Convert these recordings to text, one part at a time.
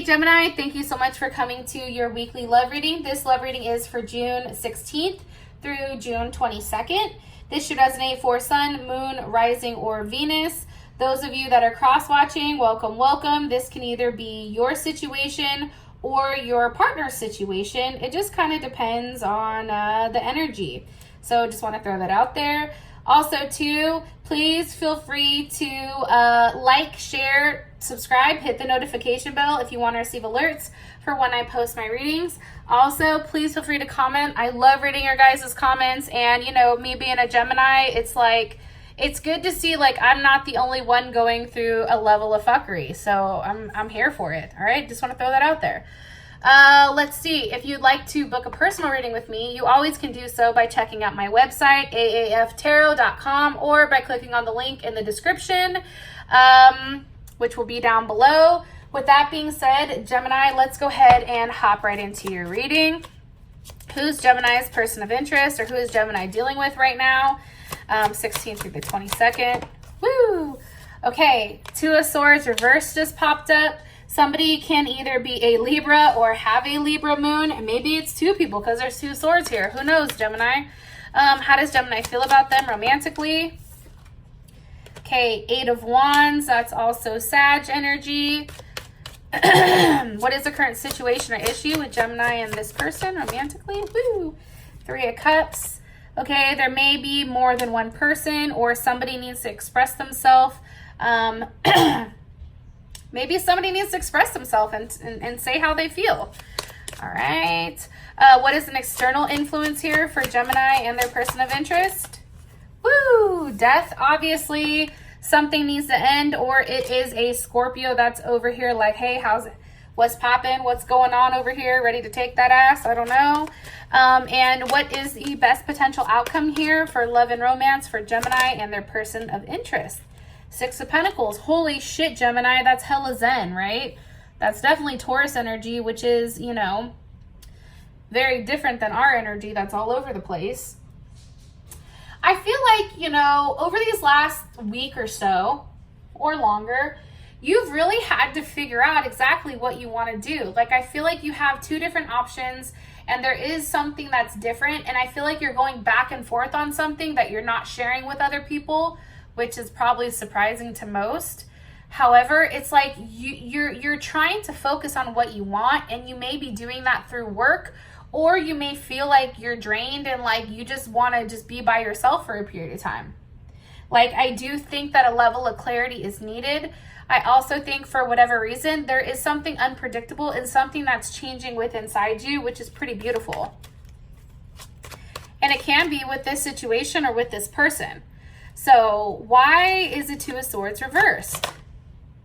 Gemini, thank you so much for coming to your weekly love reading. This love reading is for June 16th through June 22nd. This should resonate for Sun, Moon, Rising, or Venus. Those of you that are cross-watching, welcome, welcome. This can either be your situation or your partner's situation. It just kind of depends on the energy. So just want to throw that out there. Also, too, please feel free to like, share, subscribe, hit the notification bell if you want to receive alerts for when I post my readings. Also, please feel free to comment. I love reading your guys' comments, and you know, me being a Gemini, it's like, it's good to see like I'm not the only one going through a level of fuckery, so I'm here for it. All right, just want to throw that out there. Let's see, if you'd like to book a personal reading with me, you always can do so by checking out my website, aaftarot.com, or by clicking on the link in the description, which will be down below. With that being said, Gemini, let's go ahead and hop right into your reading. Who's Gemini's person of interest, or who is Gemini dealing with right now? 16th through the 22nd. Woo! Okay, Two of Swords reversed just popped up. Somebody can either be a Libra or have a Libra moon. And maybe it's two people because there's two swords here. Who knows, Gemini? How does Gemini feel about them romantically? Okay, Eight of Wands. That's also Sag energy. What is the current situation or issue with Gemini and this person romantically? Woo! Three of Cups. Okay, there may be more than one person, or somebody needs to express themselves. Maybe somebody needs to express themselves and say how they feel. All right. What is an external influence here for Gemini and their person of interest? Woo! Death, obviously. Something needs to end, or it is a Scorpio that's over here like, hey, what's popping? What's going on over here? Ready to take that ass? I don't know. And what is the best potential outcome here for love and romance for Gemini and their person of interest? Six of Pentacles. Holy shit, Gemini. That's hella zen, right? That's definitely Taurus energy, which is, you know, very different than our energy that's all over the place. I feel like, you know, over these last week or so, or longer, you've really had to figure out exactly what you want to do. Like, I feel like you have two different options, and there is something that's different, and I feel like you're going back and forth on something that you're not sharing with other people, which is probably surprising to most. However, it's like you're trying to focus on what you want, and you may be doing that through work, or you may feel like you're drained and like you just want to just be by yourself for a period of time. Like, I do think that a level of clarity is needed. I also think for whatever reason, there is something unpredictable and something that's changing within inside you, which is pretty beautiful. And it can be with this situation or with this person. So why is the Two of Swords reversed?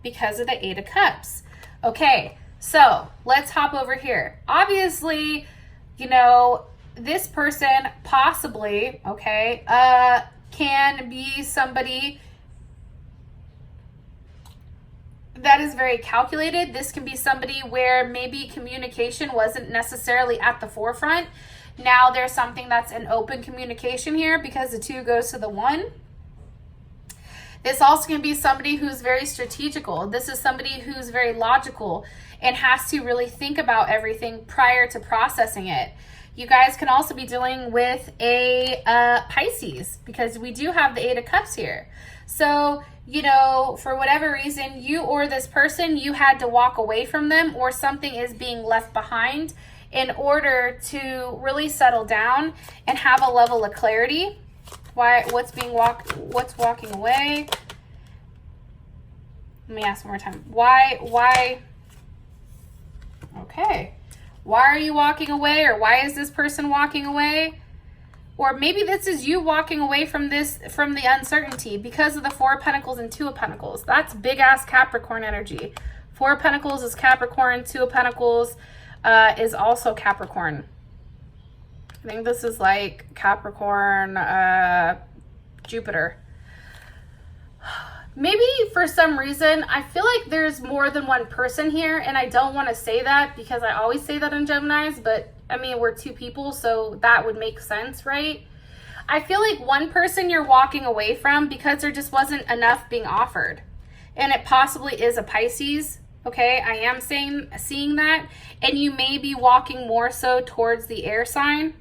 Because of the Eight of Cups. Okay, so let's hop over here. Obviously, you know, this person possibly, okay, can be somebody that is very calculated. This can be somebody where maybe communication wasn't necessarily at the forefront. Now there's something that's an open communication here because the two goes to the one. This also can be somebody who's very strategical. This is somebody who's very logical and has to really think about everything prior to processing it. You guys can also be dealing with a Pisces, because we do have the Eight of Cups here. So, you know, for whatever reason, you or this person, you had to walk away from them, or something is being left behind in order to really settle down and have a level of clarity. What's walking away? Let me ask one more time. Why? Okay. Why are you walking away, or why is this person walking away? Or maybe this is you walking away from the uncertainty because of the Four of Pentacles and Two of Pentacles. That's big ass Capricorn energy. Four of Pentacles is Capricorn. Two of Pentacles is also Capricorn. I think this is like Capricorn, Jupiter. Maybe for some reason, I feel like there's more than one person here, and I don't want to say that because I always say that in Geminis, but I mean, we're two people, so that would make sense, right? I feel like one person you're walking away from because there just wasn't enough being offered. And it possibly is a Pisces, Okay, I am seeing that. And you may be walking more so towards the air sign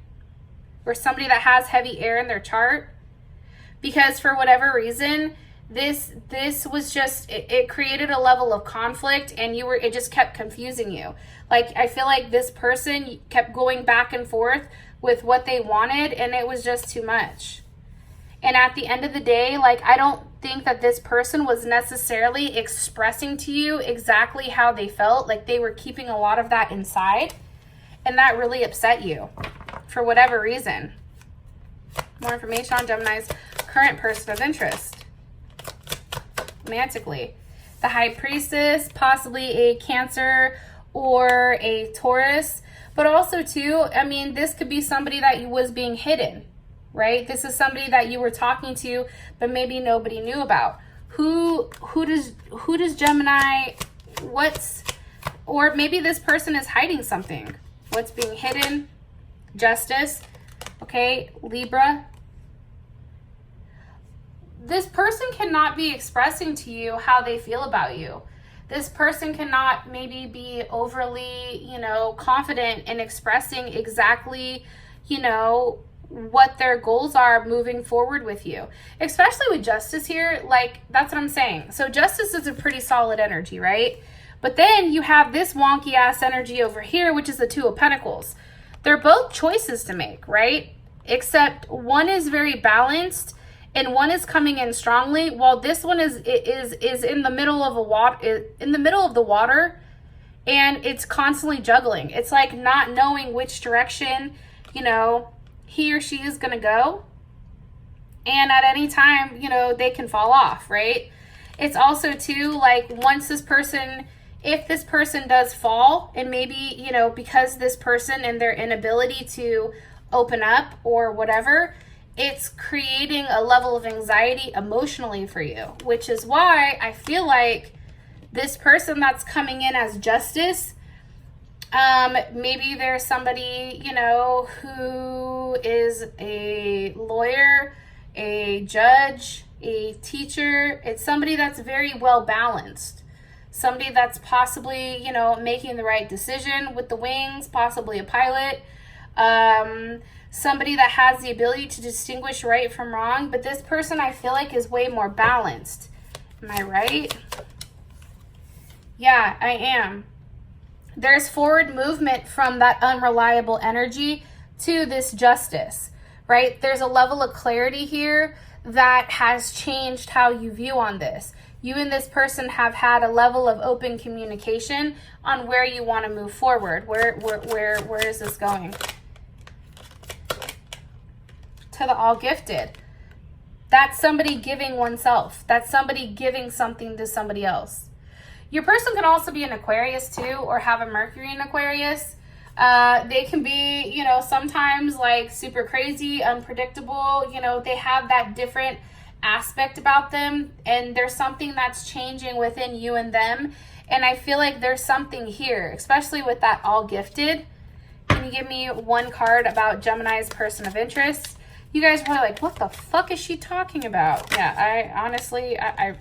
or somebody that has heavy air in their chart. Because for whatever reason, this was just, it created a level of conflict, and it just kept confusing you. Like, I feel like this person kept going back and forth with what they wanted, and it was just too much. And at the end of the day, like, I don't think that this person was necessarily expressing to you exactly how they felt. Like, they were keeping a lot of that inside, and that really upset you for whatever reason. More information on Gemini's current person of interest. Romantically, the High Priestess, possibly a Cancer or a Taurus, but also too, I mean, this could be somebody that was being hidden, right? This is somebody that you were talking to, but maybe nobody knew about. Who does Gemini, or maybe this person is hiding something. What's being hidden? Justice. Okay, Libra. This person cannot be expressing to you how they feel about you. This person cannot maybe be overly, confident in expressing exactly, what their goals are moving forward with you. Especially with Justice here, like, that's what I'm saying. So Justice is a pretty solid energy, right? But then you have this wonky ass energy over here, which is the Two of Pentacles. They're both choices to make, right? Except one is very balanced and one is coming in strongly, while this one is in the middle of the water, and it's constantly juggling. It's like not knowing which direction, he or she is gonna go. And at any time, they can fall off, right? It's also too, like, if this person does fall, and maybe, because this person and their inability to open up or whatever, it's creating a level of anxiety emotionally for you, which is why I feel like this person that's coming in as Justice, maybe there's somebody, who is a lawyer, a judge, a teacher. It's somebody that's very well balanced. Somebody that's possibly, making the right decision with the wings, possibly a pilot. Somebody that has the ability to distinguish right from wrong. But this person, I feel like, is way more balanced. Am I right? Yeah, I am. There's forward movement from that unreliable energy to this Justice, right? There's a level of clarity here that has changed how you view on this. You and this person have had a level of open communication on where you want to move forward. Where is this going? To the All Gifted. That's somebody giving oneself. That's somebody giving something to somebody else. Your person can also be an Aquarius too, or have a Mercury in Aquarius. They can be, sometimes like super crazy, unpredictable. They have that different aspect about them, and there's something that's changing within you and them. And I feel like there's something here, especially with that All Gifted. Can you give me one card about Gemini's person of interest? You guys are probably like, what the fuck is she talking about? Yeah, I honestly, I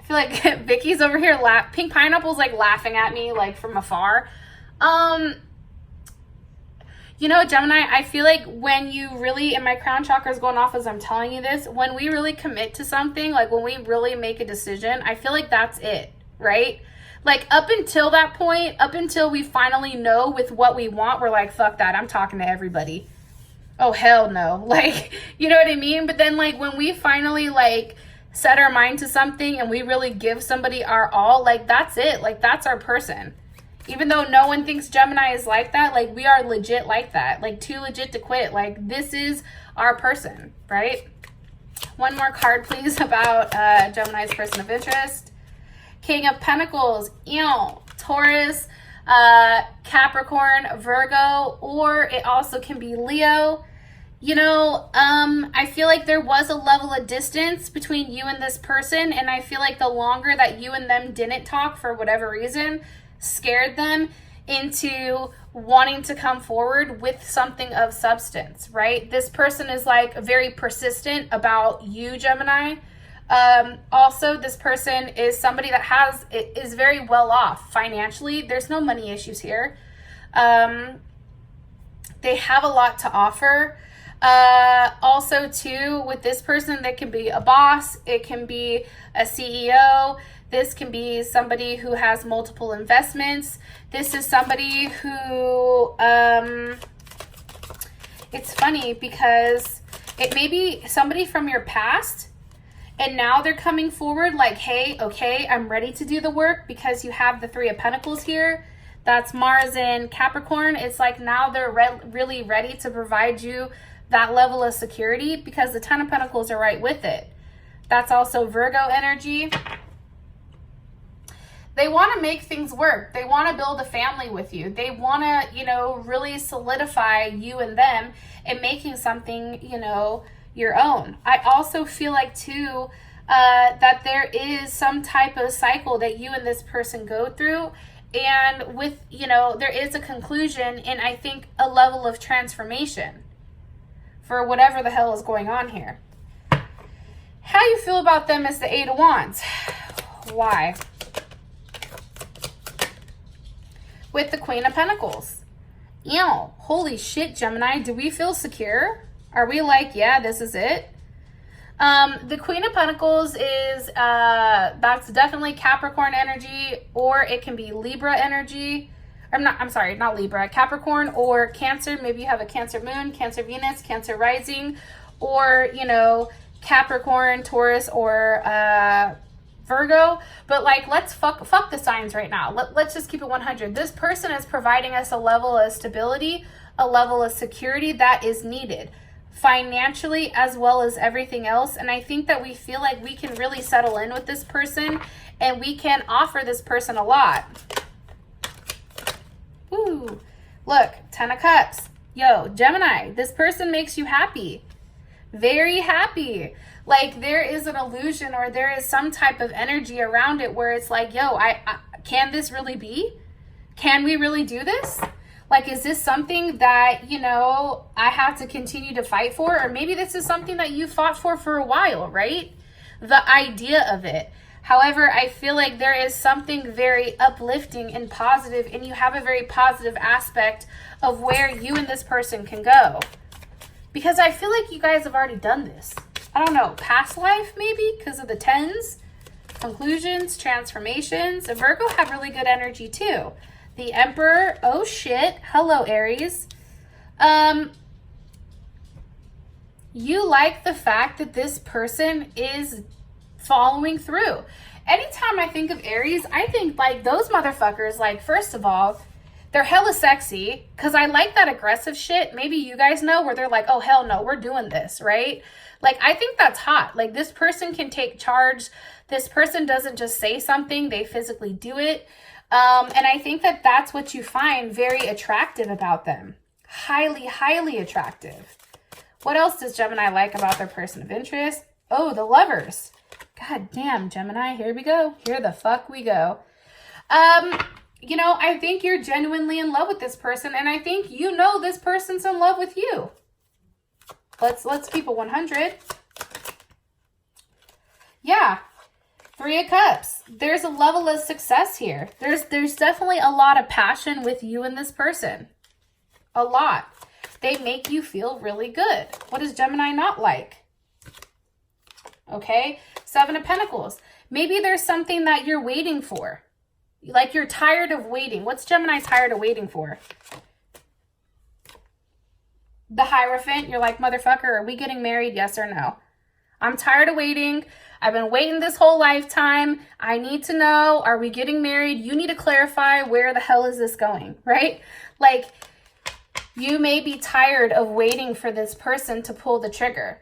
feel like Vicky's over here Pink Pineapple's like laughing at me like from afar. Gemini, I feel like when you really, and my crown chakra is going off as I'm telling you this, when we really commit to something, like when we really make a decision, I feel like that's it, right? Like up until that point, up until we finally know with what we want, we're like, fuck that, I'm talking to everybody. Oh, hell no. Like, you know what I mean? But then like when we finally like set our mind to something and we really give somebody our all, like that's it. Like that's our person. Even though no one thinks Gemini is like that, like we are legit like that. Like too legit to quit. Like this is our person, right? One more card, please, about Gemini's person of interest. King of Pentacles, Taurus, Capricorn, Virgo, or it also can be Leo. I feel like there was a level of distance between you and this person, and I feel like the longer that you and them didn't talk for whatever reason, scared them into wanting to come forward with something of substance, right? This person is like very persistent about you, Gemini. Also, this person is somebody that is very well off financially. There's no money issues here. They have a lot to offer. Also, too, with this person, they can be a boss. It can be a CEO. This can be somebody who has multiple investments. This is somebody who, it's funny because it may be somebody from your past, and now they're coming forward like, hey, okay, I'm ready to do the work, because you have the Three of Pentacles here. That's Mars in Capricorn. It's like now they're really ready to provide you that level of security, because the Ten of Pentacles are right with it. That's also Virgo energy. They want to make things work. They want to build a family with you. They want to, you know, really solidify you and them and making something, you know, your own. I also feel like, too, that there is some type of cycle that you and this person go through. And with, you know, there is a conclusion and I think a level of transformation for whatever the hell is going on here. How you feel about them is the Eight of Wands. Why? With the Queen of Pentacles. Ew, holy shit, Gemini. Do we feel secure? Are we like, yeah, this is it? The Queen of Pentacles is, that's definitely Capricorn energy, or it can be Libra energy. I'm sorry, not Libra, Capricorn or Cancer. Maybe you have a Cancer moon, Cancer Venus, Cancer rising, or, you know, Capricorn, Taurus, or Virgo. But like, let's fuck the signs right now. Let's just keep it 100. This person is providing us a level of stability, a level of security that is needed financially as well as everything else. And I think that we feel like we can really settle in with this person and we can offer this person a lot. Ooh, look, Ten of Cups. Yo, Gemini, this person makes you happy. Very happy. Like, there is an illusion or there is some type of energy around it where it's like, yo, can this really be? Can we really do this? Like, is this something that, you know, I have to continue to fight for? Or maybe this is something that you fought for a while, right? The idea of it. However, I feel like there is something very uplifting and positive, and you have a very positive aspect of where you and this person can go. Because I feel like you guys have already done this. I don't know, past life maybe, because of the tens, conclusions, transformations. And Virgo have really good energy too. The Emperor, oh shit, hello Aries. You like the fact that this person is following through. Anytime I think of Aries, I think like those motherfuckers, like, first of all, they're hella sexy, because I like that aggressive shit. Maybe you guys know, where they're like, oh hell no, we're doing this, right? Like, I think that's hot. Like, this person can take charge. This person doesn't just say something, they physically do it. And I think that that's what you find very attractive about them. Highly, highly attractive. What else does Gemini like about their person of interest? Oh, the Lovers. God damn, Gemini, here we go. Here the fuck we go. You know, I think you're genuinely in love with this person, and I think you know this person's in love with you. Let's keep it 100. Yeah. Three of Cups. There's a level of success here. There's definitely a lot of passion with you and this person. A lot. They make you feel really good. What does Gemini not like? Okay. Seven of Pentacles. Maybe there's something that you're waiting for. Like, you're tired of waiting. What's Gemini tired of waiting for? The Hierophant. You're like, motherfucker, are we getting married? Yes or no? I'm tired of waiting. I've been waiting this whole lifetime. I need to know, are we getting married? You need to clarify, where the hell is this going, right? Like, you may be tired of waiting for this person to pull the trigger.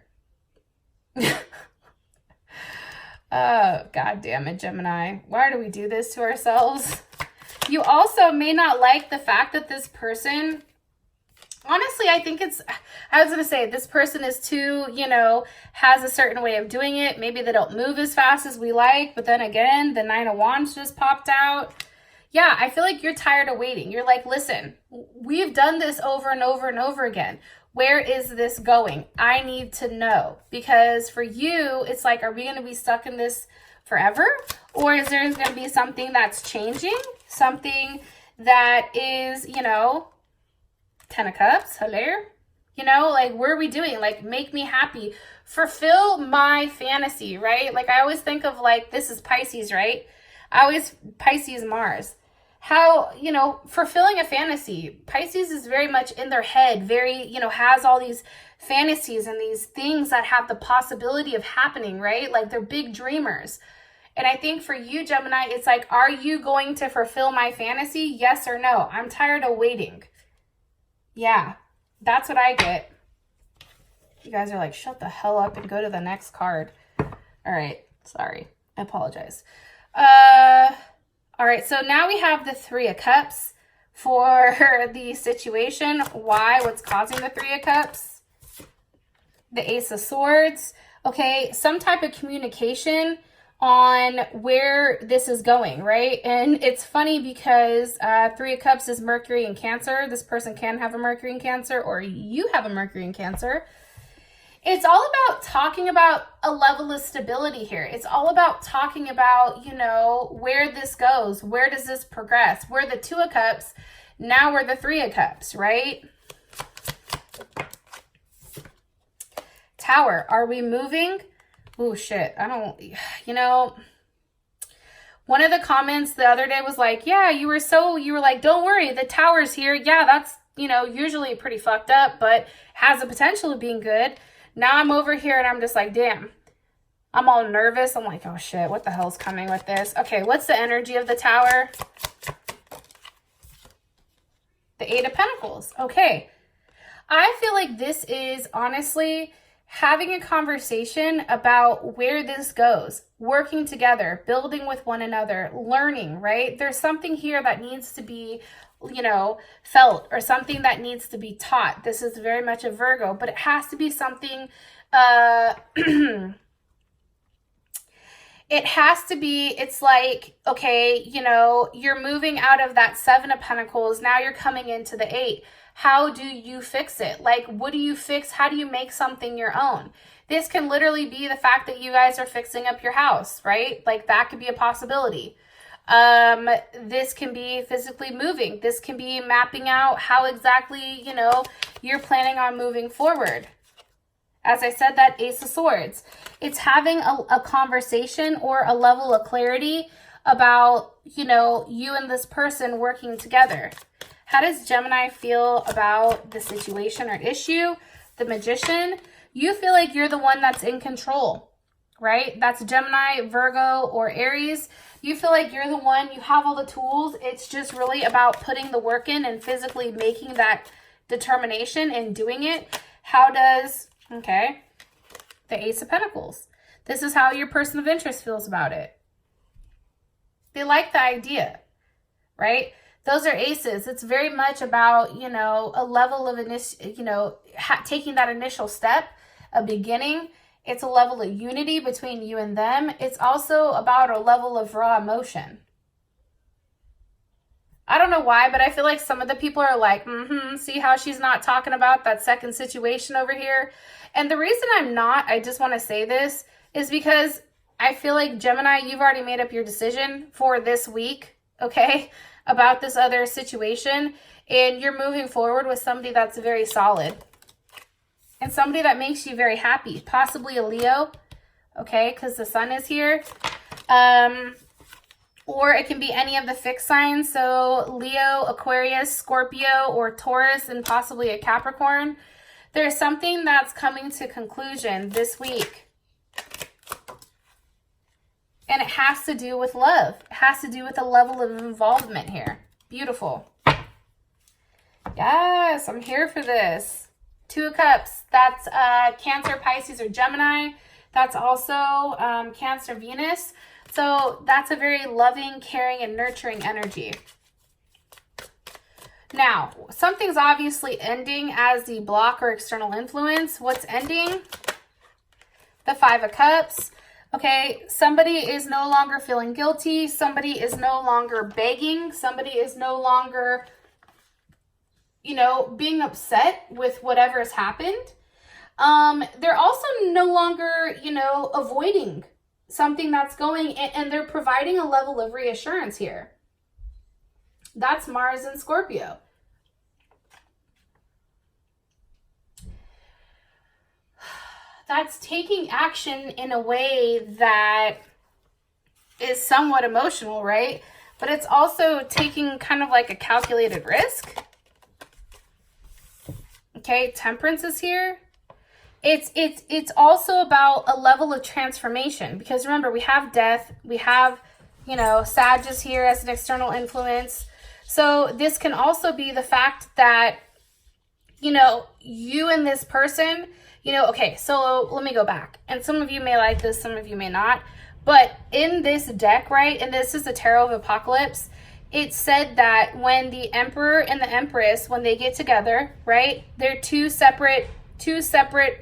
Oh, God damn it, Gemini. Why do we do this to ourselves? You also may not like the fact that this person, honestly, I think I was going to say, this person is too, you know, has a certain way of doing it. Maybe they don't move as fast as we like. But then again, the Nine of Wands just popped out. Yeah, I feel like you're tired of waiting. You're like, listen, we've done this over and over and over again. Where is this going? I need to know. Because for you, it's like, are we going to be stuck in this forever? Or is there going to be something that's changing? Something that is, you know, 10 of Cups, hello? You know, like, what are we doing? Like, make me happy. Fulfill my fantasy, right? Like, I always think of, like, this is Pisces, right? Pisces, Mars. How, you know, fulfilling a fantasy. Pisces is very much in their head, very, you know, has all these fantasies and these things that have the possibility of happening, right? Like, they're big dreamers. And I think for you, Gemini, it's like, are you going to fulfill my fantasy? Yes or no? I'm tired of waiting. Yeah, that's what I get. You guys are like, shut the hell up and go to the next card. All right, sorry. I apologize. All right, so now we have the 3 of Cups for the situation. Why? What's causing the 3 of Cups? The Ace of Swords. Okay, some type of communication on where this is going, right? And it's funny because 3 of Cups is Mercury in Cancer. This person can have a Mercury in Cancer, or you have a Mercury in Cancer. It's all about talking about a level of stability here. It's all about talking about, you know, where this goes. Where does this progress? We're the 2 of Cups. Now we're the 3 of Cups, right? Tower. Are we moving? Oh, shit. I don't, you know, one of the comments the other day was like, yeah, you were like, don't worry, the tower's here. Yeah, that's, you know, usually pretty fucked up, but has the potential of being good. Now I'm over here and I'm just like, damn, I'm all nervous. I'm like, oh shit, what the hell's coming with this? Okay, what's the energy of the Tower? The 8 of Pentacles. Okay. I feel like this is honestly having a conversation about where this goes, working together, building with one another, learning, right? There's something here that needs to be, you know, felt, or something that needs to be taught. This is very much a Virgo, but it has to be something, it has to be, it's like, okay, you know, you're moving out of that 7 of Pentacles. Now you're coming into the 8. How do you fix it? Like, what do you fix? How do you make something your own? This can literally be the fact that you guys are fixing up your house, right? Like, that could be a possibility. This can be physically moving. This can be mapping out how exactly, you know, you're planning on moving forward. As I said, that Ace of Swords. It's having a conversation or a level of clarity about, you know, you and this person working together. How does Gemini feel about the situation or issue? The Magician. You feel like you're the one that's in control, right? That's Gemini, Virgo, or Aries. You feel like you're the one, you have all the tools. It's just really about putting the work in and physically making that determination and doing it. How does, okay, the Ace of Pentacles. This is how your person of interest feels about it. They like the idea, right? Those are aces. It's very much about, you know, a level of, you know, taking that initial step, a beginning. It's a level of unity between you and them. It's also about a level of raw emotion. I don't know why, but I feel like some of the people are like, see how she's not talking about that second situation over here? And the reason I'm not, I just want to say this, is because I feel like, Gemini, you've already made up your decision for this week, okay, about this other situation. And you're moving forward with somebody that's very solid. And somebody that makes you very happy. Possibly a Leo, okay, because the sun is here. Or it can be any of the fixed signs. So Leo, Aquarius, Scorpio, or Taurus, and possibly a Capricorn. There's something that's coming to conclusion this week. And it has to do with love. It has to do with a level of involvement here. Beautiful. Yes, I'm here for this. 2 of Cups. That's Cancer, Pisces, or Gemini. That's also Cancer, Venus. So that's a very loving, caring, and nurturing energy. Now, something's obviously ending as the block or external influence. What's ending? The 5 of Cups. Okay, somebody is no longer feeling guilty. Somebody is no longer begging. Somebody is no longer, you know, being upset with whatever has happened. They're also no longer, you know, avoiding something that's going, and they're providing a level of reassurance here. That's Mars and Scorpio. That's taking action in a way that is somewhat emotional, right? But it's also taking kind of like a calculated risk. Okay, Temperance is here. It's also about a level of transformation, because remember, we have death, we have, you know, Sagittarius here as an external influence. So this can also be the fact that, you know, you and this person, you know, okay, so let me go back. And some of you may like this, some of you may not. But in this deck, right, and this is the Tarot of Apocalypse, it said that when the Emperor and the Empress, when they get together, right, they're two separate,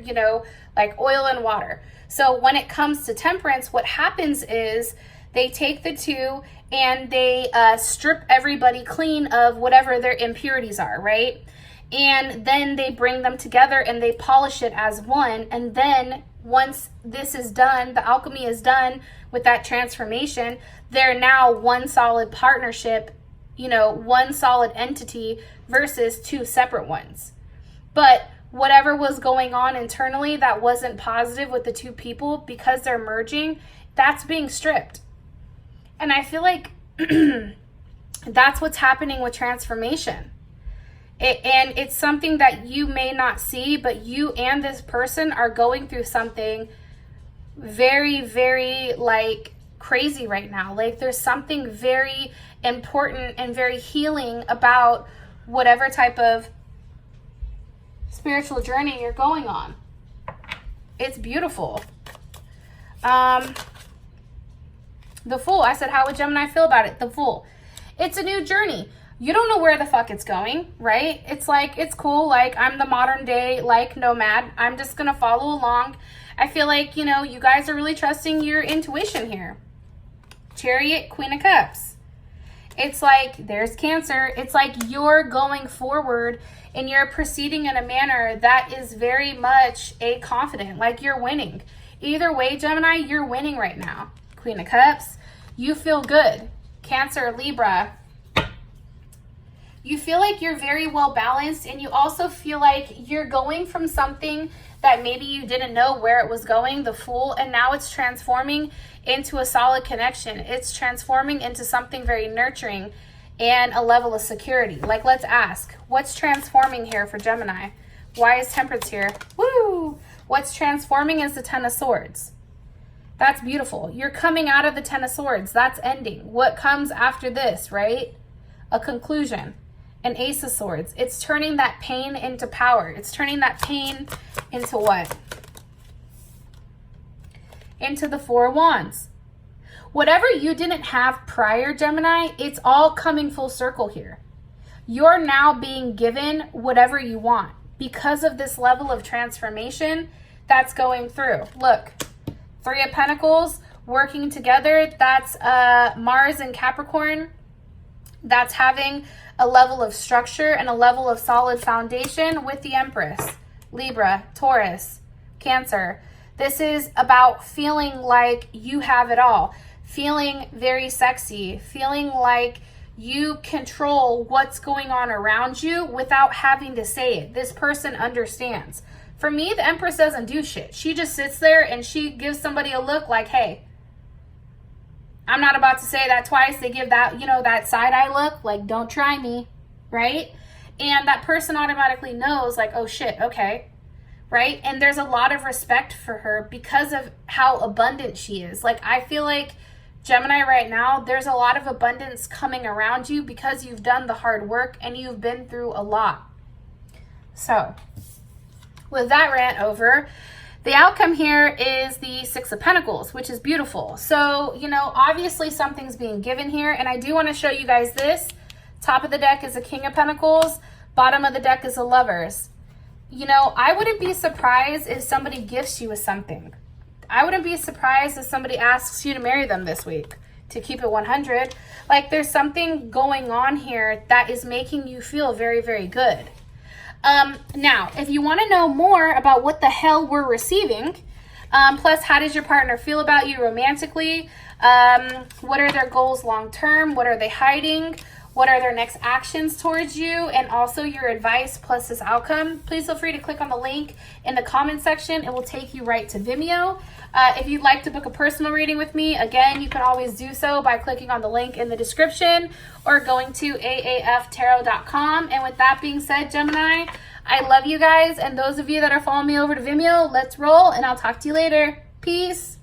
you know, like oil and water. So when it comes to Temperance, what happens is they take the two and they strip everybody clean of whatever their impurities are, right? And then they bring them together and they polish it as one. And then once this is done, the alchemy is done with that transformation, they're now one solid partnership, you know, one solid entity versus two separate ones. But whatever was going on internally that wasn't positive with the two people, because they're merging, that's being stripped. And I feel like that's what's happening with transformation. And it's something that you may not see, but you and this person are going through something very, very like crazy right now. Like there's something very important and very healing about whatever type of spiritual journey you're going on. It's beautiful. The Fool. I said, how would Gemini feel about it? The Fool. It's a new journey. You don't know where the fuck it's going, right? It's like, it's cool. Like, I'm the modern day, like, nomad. I'm just going to follow along. I feel like, you know, you guys are really trusting your intuition here. Chariot, Queen of Cups. It's like, there's Cancer. It's like you're going forward and you're proceeding in a manner that is very much a confident, like you're winning. Either way, Gemini, you're winning right now. Queen of Cups. You feel good. Cancer, Libra. You feel like you're very well balanced, and you also feel like you're going from something that maybe you didn't know where it was going, the Fool, and now it's transforming into a solid connection. It's transforming into something very nurturing and a level of security. Like, let's ask, what's transforming here for Gemini? Why is Temperance here? Woo! What's transforming is the Ten of Swords. That's beautiful. You're coming out of the Ten of Swords. That's ending. What comes after this, right? A conclusion. An Ace of Swords. It's turning that pain into power. It's turning that pain into what? Into the Four of Wands. Whatever you didn't have prior, Gemini, it's all coming full circle here. You're now being given whatever you want because of this level of transformation that's going through. Look, Three of Pentacles working together. That's Mars and Capricorn. That's having a level of structure and a level of solid foundation with the Empress, Libra, Taurus, Cancer. This is about feeling like you have it all, feeling very sexy, feeling like you control what's going on around you without having to say it. This person understands. For me, the Empress doesn't do shit. She just sits there and she gives somebody a look like, hey, I'm not about to say that twice. They give that, you know, that side eye look, like, don't try me, right? And that person automatically knows, like, oh shit, okay, right? And there's a lot of respect for her because of how abundant she is. Like, I feel like Gemini right now, there's a lot of abundance coming around you because you've done the hard work and you've been through a lot. So, with that rant over, the outcome here is the Six of Pentacles, which is beautiful. So, you know, obviously something's being given here. And I do want to show you guys this. Top of the deck is a King of Pentacles. Bottom of the deck is a Lovers. You know, I wouldn't be surprised if somebody gifts you with something. I wouldn't be surprised if somebody asks you to marry them this week, to keep it 100. Like, there's something going on here that is making you feel very, very good. Now, if you want to know more about what the hell we're receiving, plus how does your partner feel about you romantically, what are their goals long term, what are they hiding, what are their next actions towards you, and also your advice plus this outcome, please feel free to click on the link in the comment section. It will take you right to Vimeo. If you'd like to book a personal reading with me, again, you can always do so by clicking on the link in the description or going to aaftarot.com. And with that being said, Gemini, I love you guys. And those of you that are following me over to Vimeo, let's roll, and I'll talk to you later. Peace.